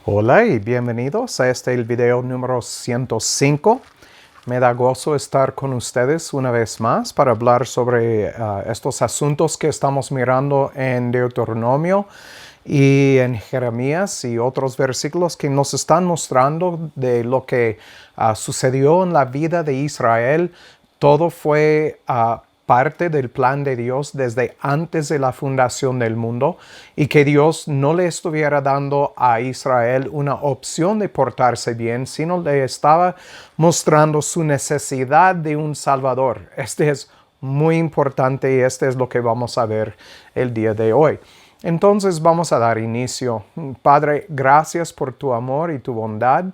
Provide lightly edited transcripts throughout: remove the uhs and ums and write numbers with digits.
Hola y bienvenidos a el video número 105. Me da gozo estar con ustedes una vez más para hablar sobre estos asuntos que estamos mirando en Deuteronomio y en Jeremías y otros versículos que nos están mostrando de lo que sucedió en la vida de Israel. Todo fue parte del plan de Dios desde antes de la fundación del mundo, y que Dios no le estuviera dando a Israel una opción de portarse bien, sino le estaba mostrando su necesidad de un Salvador. Este es muy importante y este es lo que vamos a ver el día de hoy. Entonces vamos a dar inicio. Padre, gracias por tu amor y tu bondad.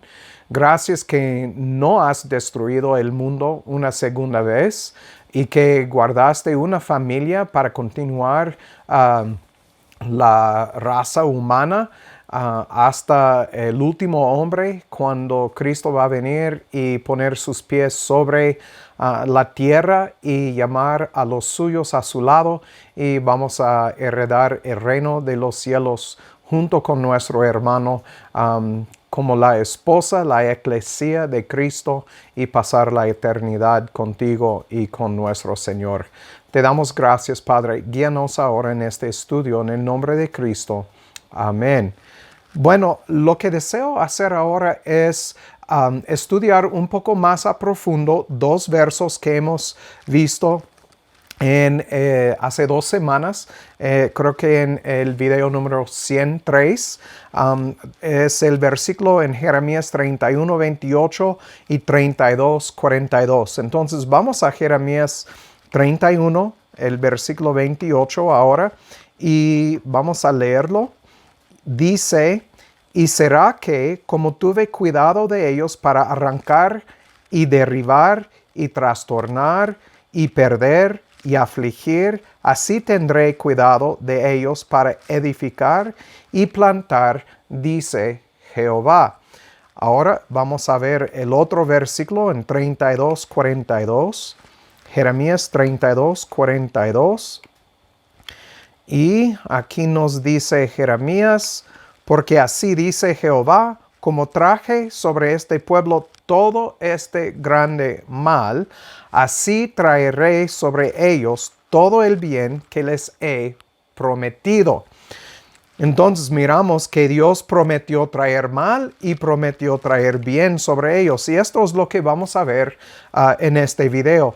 Gracias que no has destruido el mundo una segunda vez y que guardaste una familia para continuar la raza humana hasta el último hombre, cuando Cristo va a venir y poner sus pies sobre la tierra y llamar a los suyos a su lado, y vamos a heredar el reino de los cielos junto con nuestro hermano como la esposa, la eclesía de Cristo, y pasar la eternidad contigo y con nuestro Señor. Te damos gracias, Padre. Guíanos ahora en este estudio en el nombre de Cristo. Amén. Bueno, lo que deseo hacer ahora es estudiar un poco más a profundo dos versos que hemos visto hace 2 semanas. Creo que en el video número 103 es el versículo en Jeremías 31, 28 y 32, 42. Entonces vamos a Jeremías 31, el versículo 28 ahora, y vamos a leerlo. Dice: y será que, como tuve cuidado de ellos para arrancar y derribar y trastornar y perder y afligir, así tendré cuidado de ellos para edificar y plantar, dice Jehová. Ahora vamos a ver el otro versículo en 32, 42. Jeremías 32, 42. Y aquí nos dice Jeremías: porque así dice Jehová, como traje sobre este pueblo todo este grande mal, así traeré sobre ellos todo el bien que les he prometido. Entonces miramos que Dios prometió traer mal y prometió traer bien sobre ellos. Y esto es lo que vamos a ver en este video.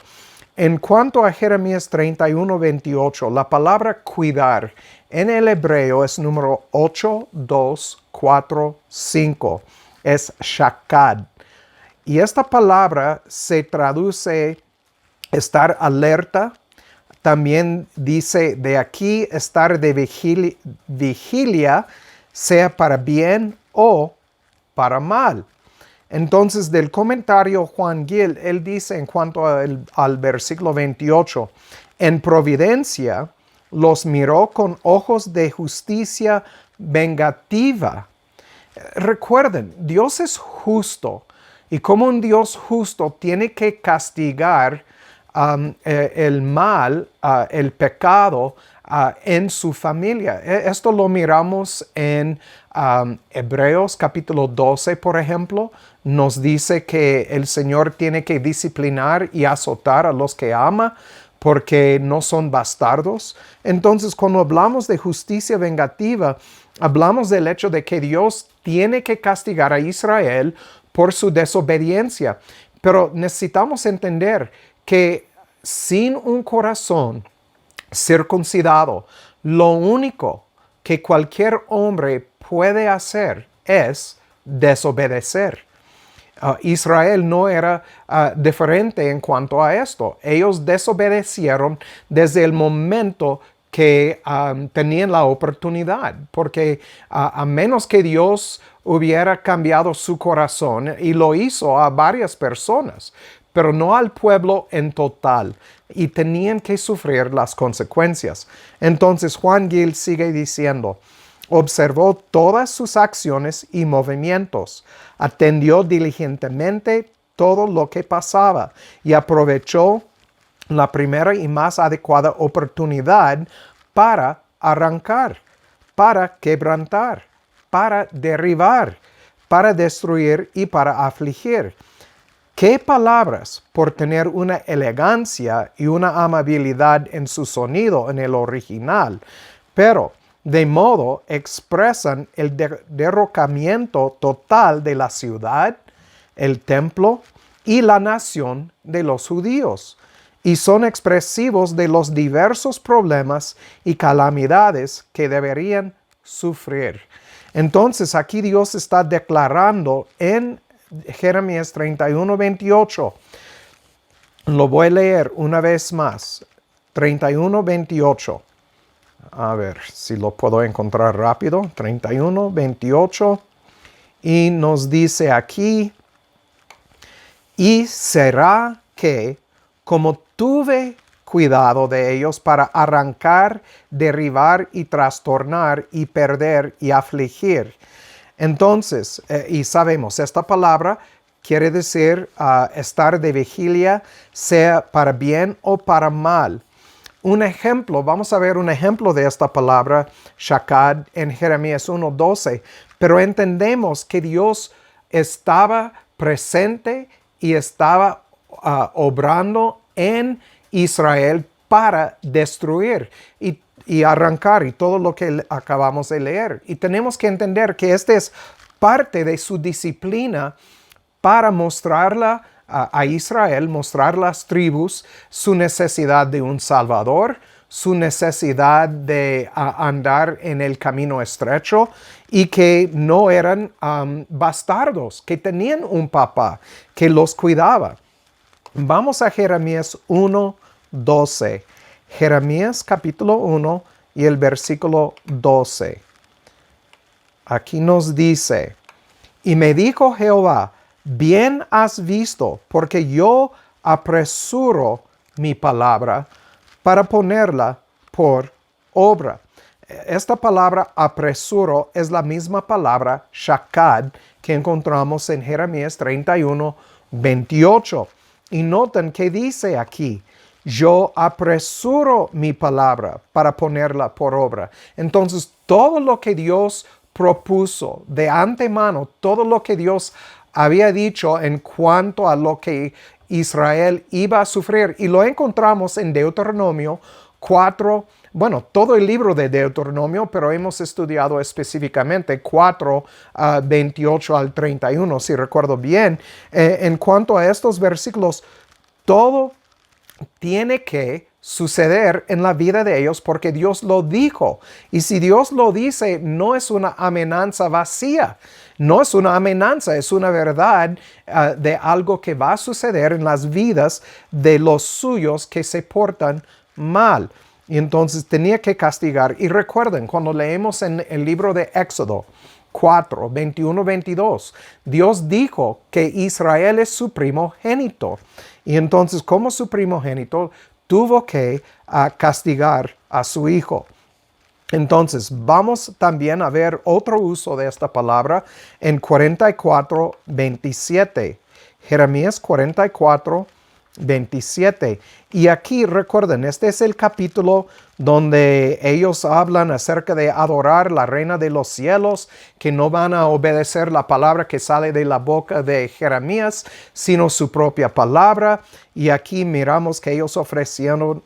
En cuanto a Jeremías 31, 28, la palabra cuidar en el hebreo es número 8245. Es shakad. Y esta palabra se traduce estar alerta. También dice de aquí estar de vigilia, sea para bien o para mal. Entonces, del comentario Juan Gil, él dice en cuanto al versículo 28, en providencia los miró con ojos de justicia vengativa. Recuerden, Dios es justo, y como un Dios justo tiene que castigar el mal, el pecado en su familia. Esto lo miramos en Hebreos capítulo 12, por ejemplo. Nos dice que el Señor tiene que disciplinar y azotar a los que ama porque no son bastardos. Entonces, cuando hablamos de justicia vengativa, hablamos del hecho de que Dios tiene que castigar a Israel por su desobediencia. Pero necesitamos entender que sin un corazón circuncidado, lo único que cualquier hombre puede hacer es desobedecer. Israel no era diferente en cuanto a esto. Ellos desobedecieron desde el momento que tenían la oportunidad, porque a menos que Dios hubiera cambiado su corazón, y lo hizo a varias personas, pero no al pueblo en total, y tenían que sufrir las consecuencias. Entonces Juan Gil sigue diciendo: observó todas sus acciones y movimientos, atendió diligentemente todo lo que pasaba y aprovechó la primera y más adecuada oportunidad para arrancar, para quebrantar, para derribar, para destruir y para afligir. ¿Qué palabras, por tener una elegancia y una amabilidad en su sonido en el original, pero de modo expresan el derrocamiento total de la ciudad, el templo y la nación de los judíos, y son expresivos de los diversos problemas y calamidades que deberían sufrir. Entonces aquí Dios está declarando en Jeremías 31:28. Lo voy a leer una vez más. 31:28. A ver si lo puedo encontrar rápido. 31:28. Y nos dice aquí: y será que, como tuve cuidado de ellos para arrancar, derribar y trastornar y perder y afligir. Entonces, y sabemos, esta palabra quiere decir estar de vigilia, sea para bien o para mal. Un ejemplo, vamos a ver un ejemplo de esta palabra, shakad, en Jeremías 1:12, pero entendemos que Dios estaba presente y estaba obrando en Israel para destruir y arrancar y todo lo que acabamos de leer. Y tenemos que entender que esta es parte de su disciplina para mostrarla a Israel, mostrar las tribus su necesidad de un Salvador, su necesidad de andar en el camino estrecho y que no eran bastardos, que tenían un papá que los cuidaba. Vamos a Jeremías 1:12. Jeremías capítulo 1 y el versículo 12. Aquí nos dice: y me dijo Jehová, bien has visto, porque yo apresuro mi palabra para ponerla por obra. Esta palabra apresuro es la misma palabra shakad que encontramos en Jeremías 31:28. Y noten que dice aquí: yo apresuro mi palabra para ponerla por obra. Entonces, todo lo que Dios propuso de antemano, todo lo que Dios había dicho en cuanto a lo que Israel iba a sufrir, y lo encontramos en Deuteronomio 4, bueno, todo el libro de Deuteronomio, pero hemos estudiado específicamente 4, 28 al 31, si recuerdo bien. En cuanto a estos versículos, todo tiene que suceder en la vida de ellos porque Dios lo dijo. Y si Dios lo dice, no es una amenaza vacía. No es una amenaza, es una verdad de algo que va a suceder en las vidas de los suyos que se portan mal. Y entonces tenía que castigar. Y recuerden, cuando leemos en el libro de Éxodo 4, 21, 22, Dios dijo que Israel es su primogénito. Y entonces, como su primogénito, tuvo que castigar a su hijo. Entonces, vamos también a ver otro uso de esta palabra en 44, 27. Jeremías 44, 27. Y aquí recuerden, este es el capítulo donde ellos hablan acerca de adorar la reina de los cielos, que no van a obedecer la palabra que sale de la boca de Jeremías, sino su propia palabra. Y aquí miramos que ellos ofrecieron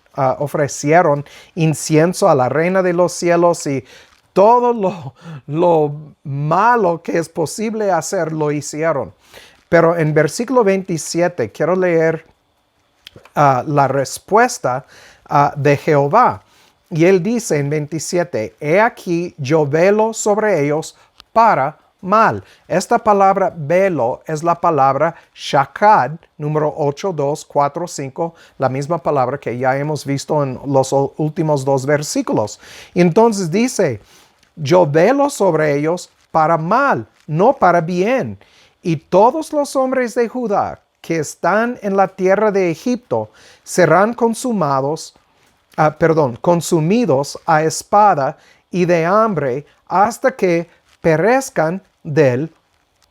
incienso a la reina de los cielos y todo lo malo que es posible hacer lo hicieron. Pero en versículo 27 quiero leer la respuesta de Jehová. Y él dice en 27, he aquí yo velo sobre ellos para mal. Esta palabra velo es la palabra shakad, número 8, 2, 4, 5, la misma palabra que ya hemos visto en los últimos dos versículos. Y entonces dice, yo velo sobre ellos para mal, no para bien. Y todos los hombres de Judá que están en la tierra de Egipto serán consumidos a espada y de hambre hasta que perezcan del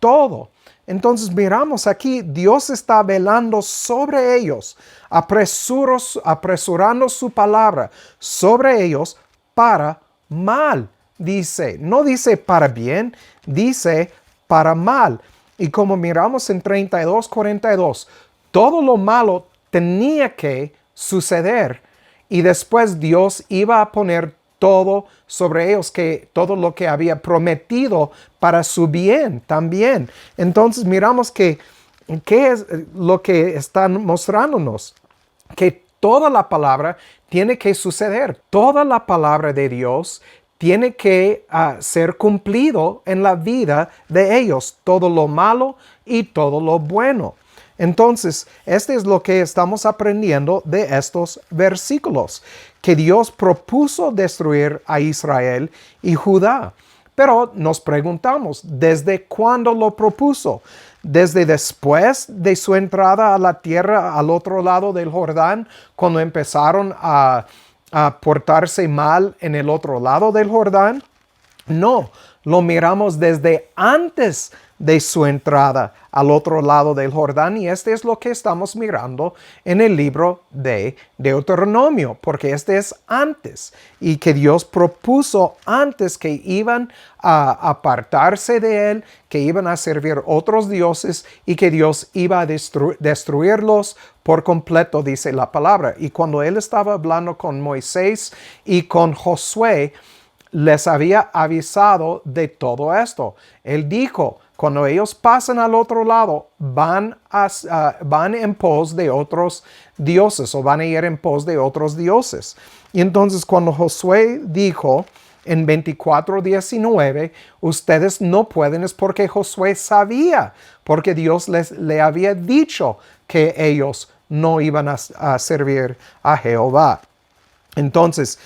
todo. Entonces miramos aquí, Dios está velando sobre ellos, apresurando su palabra sobre ellos para mal. dice, no dice para bien, dice para mal. Y como miramos en 32:42, todo lo malo tenía que suceder y después Dios iba a poner todo sobre ellos, que todo lo que había prometido para su bien también. Entonces miramos que ¿qué es lo que están mostrándonos? Que toda la palabra tiene que suceder. Toda la palabra de Dios tiene que ser cumplido en la vida de ellos. Todo lo malo y todo lo bueno. Entonces, este es lo que estamos aprendiendo de estos versículos. Que Dios propuso destruir a Israel y Judá. Pero nos preguntamos, ¿desde cuándo lo propuso? ¿Desde después de su entrada a la tierra al otro lado del Jordán, cuando empezaron a portarse mal en el otro lado del Jordán? No, lo miramos desde antes de su entrada al otro lado del Jordán, y este es lo que estamos mirando en el libro de Deuteronomio, porque este es antes, y que Dios propuso antes que iban a apartarse de él, que iban a servir otros dioses y que Dios iba a destruirlos por completo, dice la palabra. Y cuando él estaba hablando con Moisés y con Josué, les había avisado de todo esto. Él dijo, cuando ellos pasan al otro lado, van en pos de otros dioses, o van a ir en pos de otros dioses. Y entonces cuando Josué dijo en 24:19, ustedes no pueden, es porque Josué sabía, porque Dios le había dicho que ellos no iban a servir a Jehová. Entonces,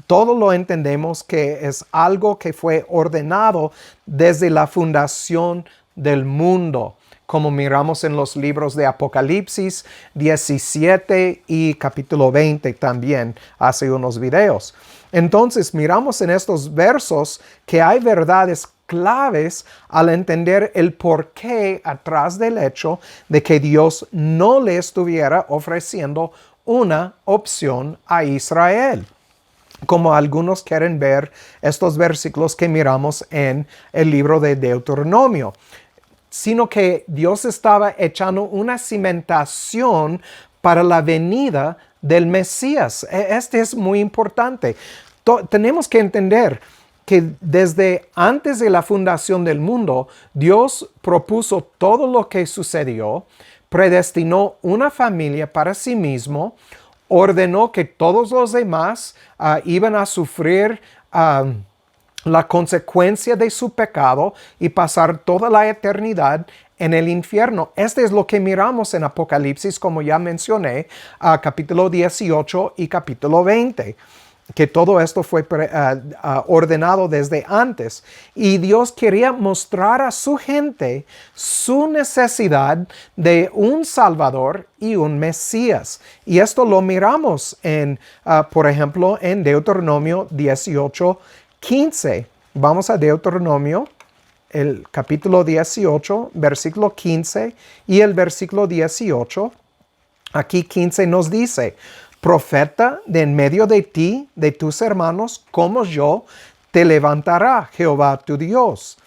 todo lo entendemos que es algo que fue ordenado desde la fundación del mundo, como miramos en los libros de Apocalipsis 17 y capítulo 20 también hace unos videos. Entonces, miramos en estos versos que hay verdades claves al entender el porqué atrás del hecho de que Dios no le estuviera ofreciendo una opción a Israel, como algunos quieren ver estos versículos que miramos en el libro de Deuteronomio, sino que Dios estaba echando una cimentación para la venida del Mesías. Este es muy importante. Tenemos que entender que desde antes de la fundación del mundo, Dios propuso todo lo que sucedió, predestinó una familia para sí mismo, ordenó que todos los demás iban a sufrir la consecuencia de su pecado y pasar toda la eternidad en el infierno. Este es lo que miramos en Apocalipsis, como ya mencioné, capítulo 18 y capítulo 20. Que todo esto fue ordenado desde antes. Y Dios quería mostrar a su gente su necesidad de un Salvador y un Mesías. Y esto lo miramos por ejemplo, en Deuteronomio 18:15. Vamos a Deuteronomio, el capítulo 18, versículo 15 y el versículo 18. Aquí 15 nos dice: profeta de en medio de ti, de tus hermanos, como yo, te levantará Jehová tu Dios,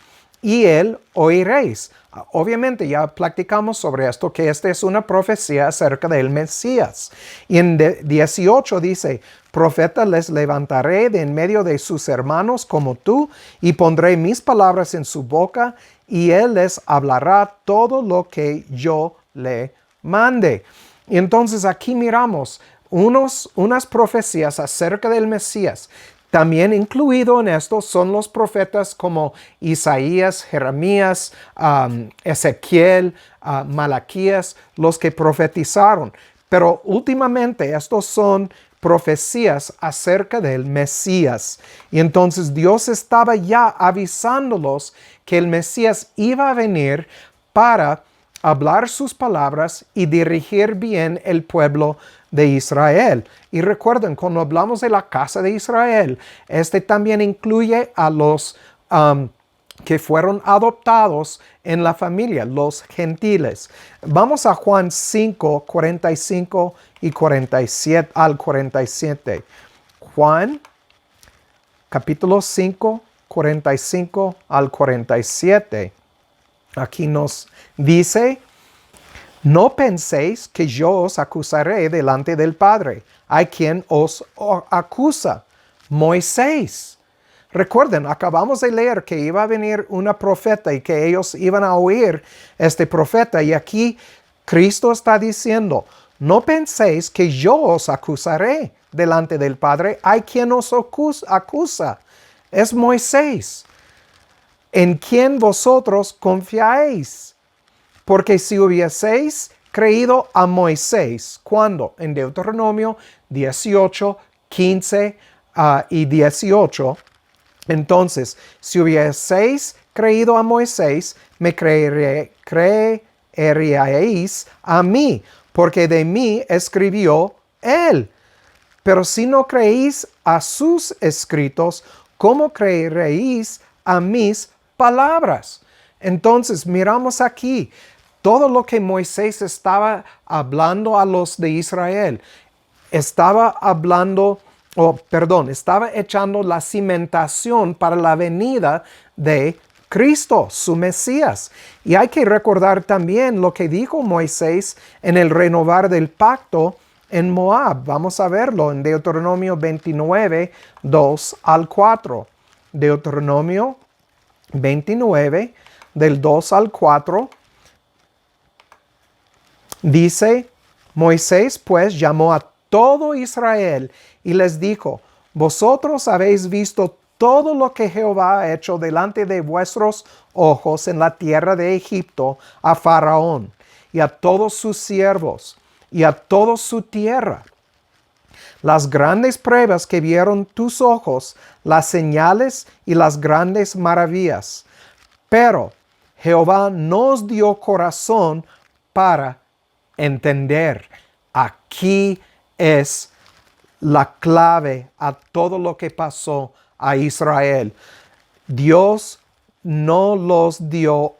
y él oiréis. Obviamente ya platicamos sobre esto, que esta es una profecía acerca del Mesías. Y en 18 dice: profeta les levantaré de en medio de sus hermanos como tú, y pondré mis palabras en su boca, y él les hablará todo lo que yo le mande. Y entonces aquí miramos unas profecías acerca del Mesías. También incluido en esto son los profetas como Isaías, Jeremías, Ezequiel, Malaquías, los que profetizaron. Pero últimamente estos son profecías acerca del Mesías. Y entonces Dios estaba ya avisándolos que el Mesías iba a venir para hablar sus palabras y dirigir bien el pueblo de Israel. Y recuerden, cuando hablamos de la casa de Israel, este también incluye a los que fueron adoptados en la familia, los gentiles. Vamos a Juan 5, 45 y 47 al 47. Juan, capítulo 5, 45 al 47. Aquí nos dice: no penséis que yo os acusaré delante del Padre. ¿Hay quien os acusa? Moisés. Recuerden, acabamos de leer que iba a venir una profeta y que ellos iban a oír este profeta. Y aquí Cristo está diciendo: no penséis que yo os acusaré delante del Padre. Hay quien os acusa. Es Moisés, en quien vosotros confiáis. Porque si hubieseis creído a Moisés, ¿cuándo? En Deuteronomio 18, 15 y 18. Entonces, si hubieseis creído a Moisés, me creeríais a mí, porque de mí escribió él. Pero si no creéis a sus escritos, ¿cómo creeréis a mis palabras? Entonces, miramos aquí todo lo que Moisés estaba hablando a los de Israel. Estaba echando la cimentación para la venida de Cristo, su Mesías. Y hay que recordar también lo que dijo Moisés en el renovar del pacto en Moab. Vamos a verlo en Deuteronomio 29, 2 al 4. Deuteronomio 29, del 2 al 4. Dice: Moisés pues llamó a todo Israel y les dijo: vosotros habéis visto todo lo que Jehová ha hecho delante de vuestros ojos en la tierra de Egipto a Faraón y a todos sus siervos y a toda su tierra. Las grandes pruebas que vieron tus ojos, las señales y las grandes maravillas. Pero Jehová nos dio corazón para entender. Aquí es la clave a todo lo que pasó a Israel. Dios no los dio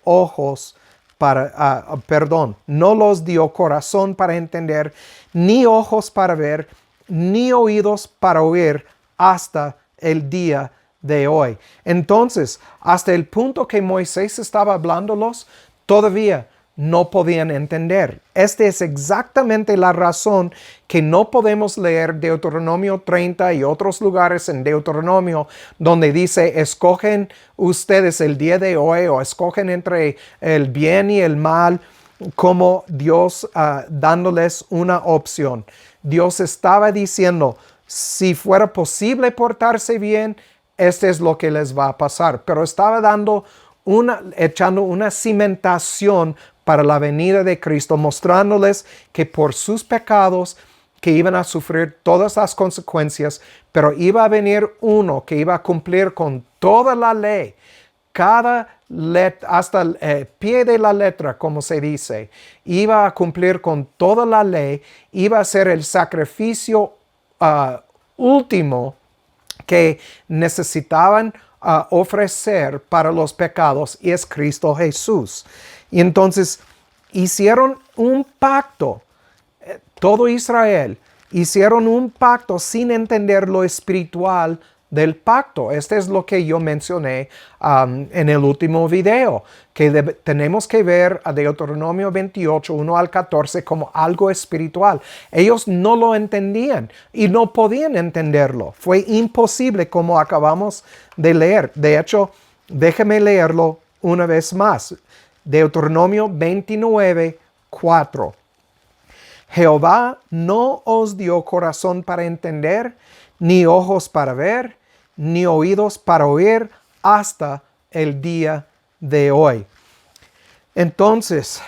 no los dio corazón para entender, ni ojos para ver, ni oídos para oír hasta el día de hoy. Entonces, hasta el punto que Moisés estaba hablándolos, todavía no podían entender. Esta es exactamente la razón que no podemos leer Deuteronomio 30 y otros lugares en Deuteronomio donde dice: escogen ustedes el día de hoy, o escogen entre el bien y el mal, como Dios dándoles una opción. Dios estaba diciendo: si fuera posible portarse bien, este es lo que les va a pasar. Pero estaba echando una cimentación para la venida de Cristo, mostrándoles que por sus pecados que iban a sufrir todas las consecuencias, pero iba a venir uno que iba a cumplir con toda la ley, hasta el pie de la letra, como se dice. Iba a cumplir con toda la ley, iba a ser el sacrificio último que necesitaban ofrecer para los pecados, y es Cristo Jesús. Y entonces hicieron un pacto, todo Israel hicieron un pacto sin entender lo espiritual del pacto. Este es lo que yo mencioné en el último video, que tenemos que ver a Deuteronomio 28, 1 al 14 como algo espiritual. Ellos no lo entendían y no podían entenderlo. Fue imposible, como acabamos de leer. De hecho, déjeme leerlo una vez más. Deuteronomio 29, 4. Jehová no os dio corazón para entender, ni ojos para ver, ni oídos para oír hasta el día de hoy. Entonces,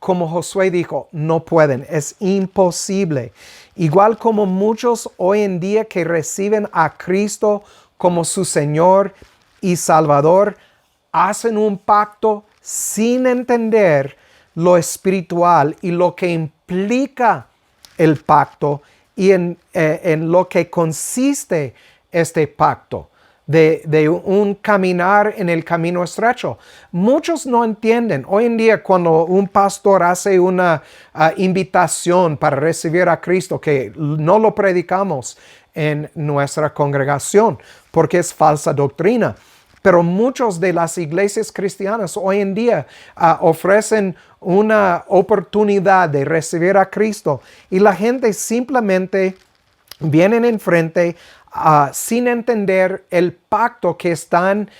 como Josué dijo, no pueden, es imposible. Igual como muchos hoy en día que reciben a Cristo como su Señor y Salvador, hacen un pacto sin entender lo espiritual y lo que implica el pacto y en lo que consiste este pacto de un caminar en el camino estrecho. Muchos no entienden. Hoy en día, cuando un pastor hace una invitación para recibir a Cristo, que no lo predicamos en nuestra congregación porque es falsa doctrina, Pero muchos de las iglesias cristianas hoy en día ofrecen una oportunidad de recibir a Cristo y la gente simplemente vienen enfrente sin entender el pacto que están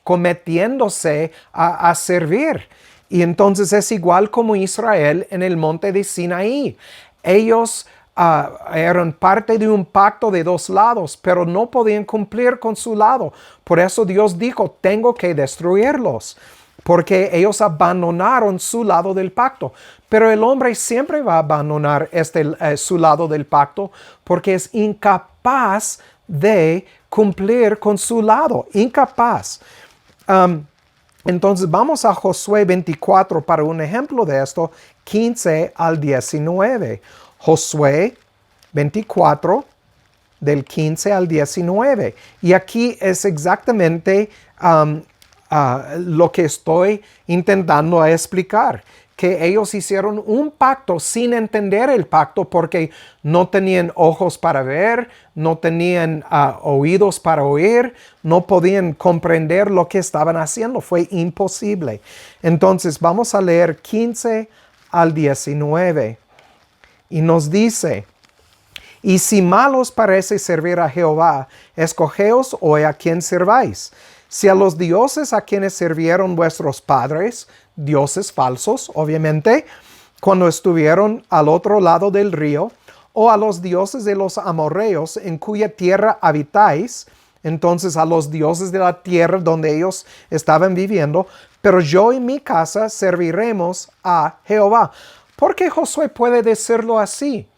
cometiéndose a servir. Y entonces es igual como Israel en el monte de Sinaí. Ellos eran parte de un pacto de dos lados, pero no podían cumplir con su lado. Por eso Dios dijo, tengo que destruirlos, porque ellos abandonaron su lado del pacto. Pero el hombre siempre va a abandonar su lado del pacto, porque es incapaz de cumplir con su lado, incapaz. Entonces vamos a Josué 24 para un ejemplo de esto, 15 al 19. Josué 24, del 15 al 19. Y aquí es exactamente lo que estoy intentando explicar. Que ellos hicieron un pacto sin entender el pacto porque no tenían ojos para ver, no tenían oídos para oír, no podían comprender lo que estaban haciendo. Fue imposible. Entonces vamos a leer 15 al 19. Y nos dice, y si mal os parece servir a Jehová, escogeos hoy a quién serváis. Si a los dioses a quienes sirvieron vuestros padres, dioses falsos, obviamente, cuando estuvieron al otro lado del río, o a los dioses de los amorreos en cuya tierra habitáis, entonces a los dioses de la tierra donde ellos estaban viviendo, pero yo y mi casa serviremos a Jehová. ¿Por qué Josué puede decirlo así?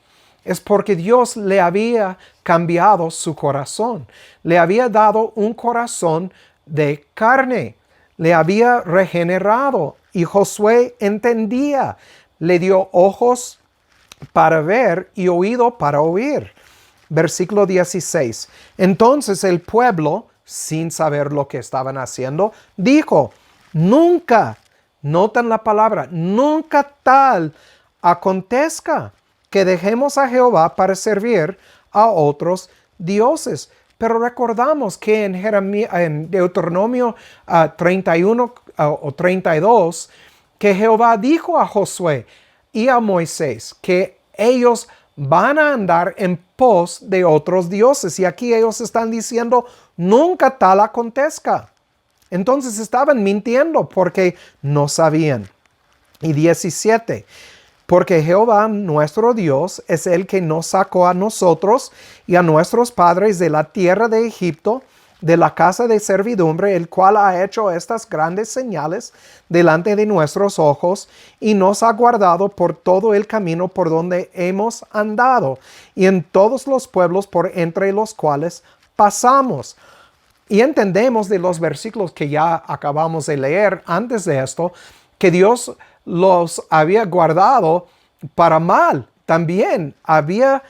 Es porque Dios le había cambiado su corazón. Le había dado un corazón de carne. Le había regenerado. Y Josué entendía. Le dio ojos para ver y oído para oír. Versículo 16. Entonces el pueblo, sin saber lo que estaban haciendo, dijo, nunca, notan la palabra, nunca tal acontezca que dejemos a Jehová para servir a otros dioses. Pero recordamos que en Deuteronomio 31 o 32, que Jehová dijo a Josué y a Moisés que ellos van a andar en pos de otros dioses. Y aquí ellos están diciendo, nunca tal acontezca. Entonces estaban mintiendo porque no sabían. Y 17. Porque Jehová nuestro Dios es el que nos sacó a nosotros y a nuestros padres de la tierra de Egipto, de la casa de servidumbre, el cual ha hecho estas grandes señales delante de nuestros ojos y nos ha guardado por todo el camino por donde hemos andado y en todos los pueblos por entre los cuales pasamos. Y entendemos de los versículos que ya acabamos de leer antes de esto, que Dios los había guardado para mal. También había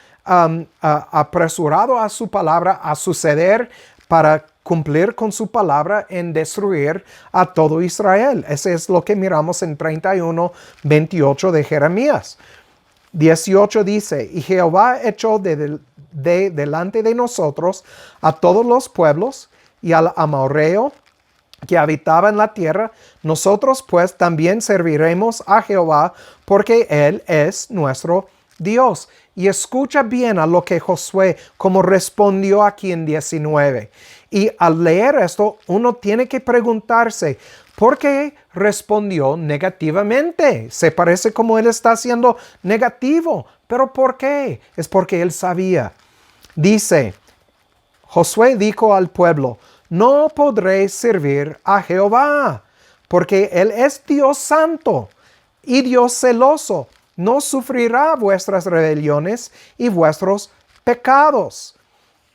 apresurado a su palabra a suceder para cumplir con su palabra en destruir a todo Israel. Ese es lo que miramos en 31, 28 de Jeremías. 18 dice, y Jehová echó de delante de nosotros a todos los pueblos y al amorreo que habitaba en la tierra, nosotros pues también serviremos a Jehová porque Él es nuestro Dios. Y escucha bien a lo que Josué, como respondió aquí en 19. Y al leer esto, uno tiene que preguntarse, ¿por qué respondió negativamente? Se parece como él está siendo negativo. ¿Pero por qué? Es porque él sabía. Dice, Josué dijo al pueblo, no podréis servir a Jehová, porque Él es Dios santo y Dios celoso. No sufrirá vuestras rebeliones y vuestros pecados.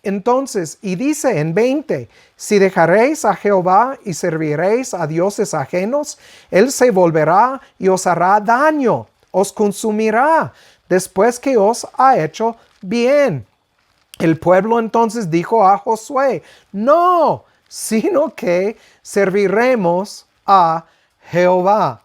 Entonces, y dice en 20, si dejaréis a Jehová y serviréis a dioses ajenos, Él se volverá y os hará daño, os consumirá, después que os ha hecho bien. El pueblo entonces dijo a Josué, no, sino que serviremos a Jehová.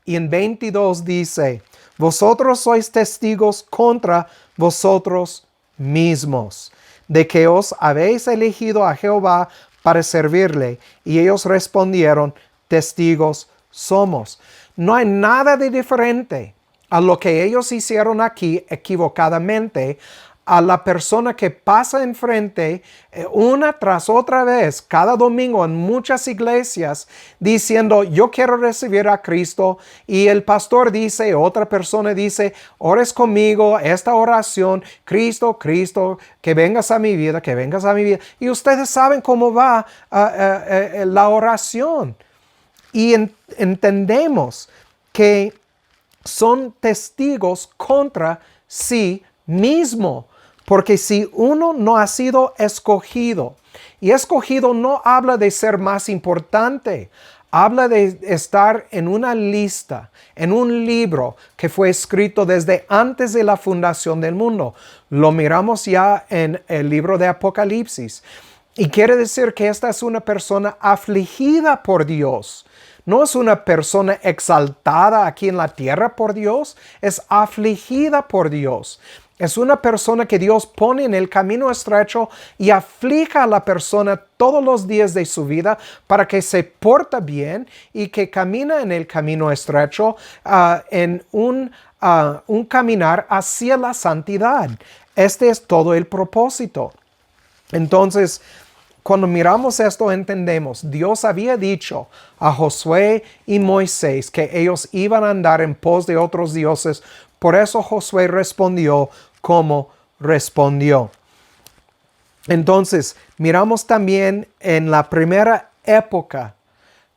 Y en 22 dice, vosotros sois testigos contra vosotros mismos, de que os habéis elegido a Jehová para servirle. Y ellos respondieron, testigos somos. No hay nada de diferente a lo que ellos hicieron aquí equivocadamente a la persona que pasa enfrente una tras otra vez, cada domingo en muchas iglesias, diciendo, yo quiero recibir a Cristo, y el pastor dice, otra persona dice, ores conmigo, esta oración, Cristo, Cristo, que vengas a mi vida, que vengas a mi vida. Y ustedes saben cómo va la oración. Y entendemos que son testigos contra sí mismo. Porque si uno no ha sido escogido, y escogido no habla de ser más importante, habla de estar en una lista, en un libro que fue escrito desde antes de la fundación del mundo. Lo miramos ya en el libro de Apocalipsis. Y quiere decir que esta es una persona afligida por Dios. No es una persona exaltada aquí en la tierra por Dios, es afligida por Dios. Es una persona que Dios pone en el camino estrecho y aflige a la persona todos los días de su vida para que se porte bien y que camina en el camino estrecho en un caminar hacia la santidad. Este es todo el propósito. Entonces, cuando miramos esto entendemos, Dios había dicho a Josué y Moisés que ellos iban a andar en pos de otros dioses. Por eso Josué respondió como respondió. Entonces, miramos también en la primera época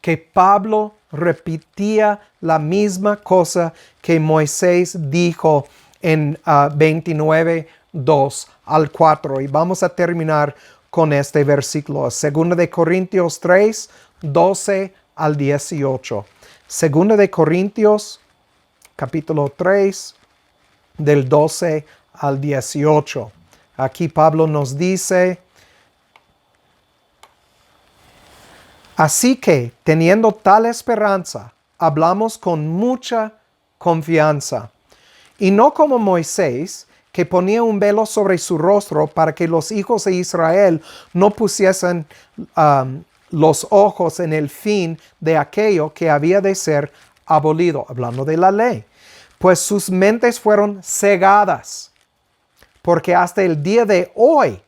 que Pablo repetía la misma cosa que Moisés dijo en 29, 2 al 4. Y vamos a terminar con este versículo. 2 de Corintios 3, 12 al 18. 2 de Corintios, capítulo 3, del 12 al 18. Aquí Pablo nos dice, así que, teniendo tal esperanza, hablamos con mucha confianza. Y no como Moisés, que ponía un velo sobre su rostro para que los hijos de Israel no pusiesen los ojos en el fin de aquello que había de ser abolido, hablando de la ley. Pues sus mentes fueron cegadas, porque hasta el día de hoy,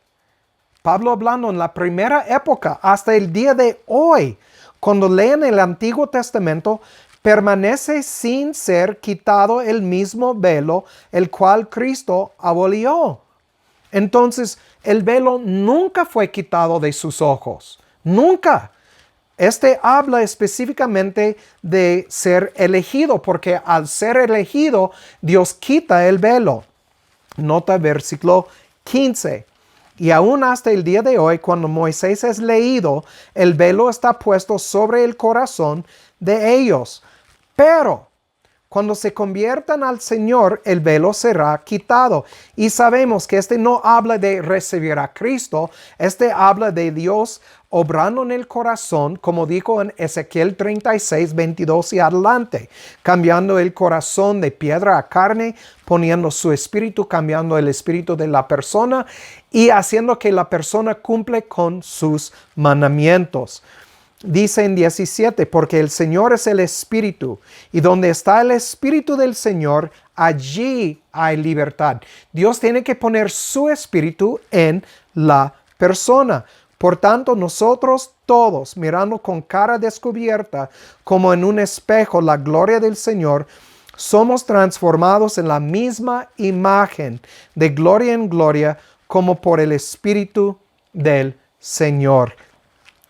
Pablo hablando en la primera época, hasta el día de hoy, cuando leen el Antiguo Testamento, permanece sin ser quitado el mismo velo, el cual Cristo abolió. Entonces, el velo nunca fue quitado de sus ojos. Nunca. Este habla específicamente de ser elegido, porque al ser elegido, Dios quita el velo. Nota versículo 15. Y aún hasta el día de hoy, cuando Moisés es leído, el velo está puesto sobre el corazón de ellos. Pero cuando se conviertan al Señor, el velo será quitado. Y sabemos que este no habla de recibir a Cristo, este habla de Dios obrando en el corazón, como dijo en Ezequiel 36, 22 y adelante, cambiando el corazón de piedra a carne, poniendo su espíritu, cambiando el espíritu de la persona y haciendo que la persona cumple con sus mandamientos. Dice en 17, porque el Señor es el Espíritu, y donde está el Espíritu del Señor, allí hay libertad. Dios tiene que poner su Espíritu en la persona. Por tanto, nosotros todos, mirando con cara descubierta, como en un espejo, la gloria del Señor, somos transformados en la misma imagen, de gloria en gloria, como por el Espíritu del Señor.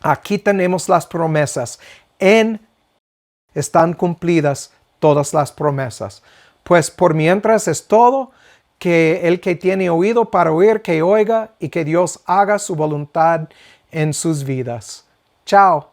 Aquí tenemos las promesas. Están cumplidas todas las promesas. Pues por mientras es todo, que el que tiene oído para oír, que oiga, y que Dios haga su voluntad en sus vidas. Chao.